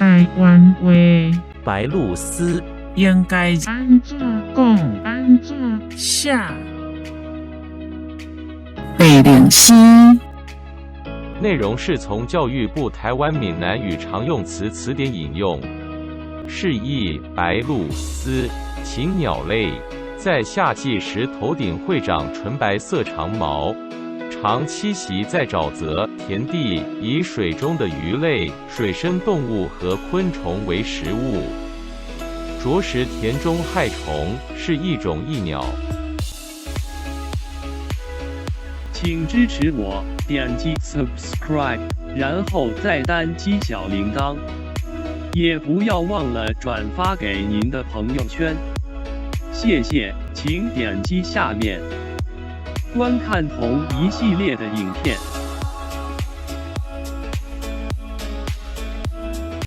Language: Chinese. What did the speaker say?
台湾话，白鹭鸶应该安怎讲？安怎写？白灵犀，内容是从教育部台湾闽南语常用词词典引用，释义白鹭鸶，禽鸟类，在夏季时头顶会长纯白色长毛，常栖息在沼泽、田地，以水中的鱼类、水生动物和昆虫为食物，啄食田中害虫，是一种益鸟。请支持我，点击 subscribe， 然后再单击小铃铛，也不要忘了转发给您的朋友圈。谢谢，请点击下面观看同一系列的影片。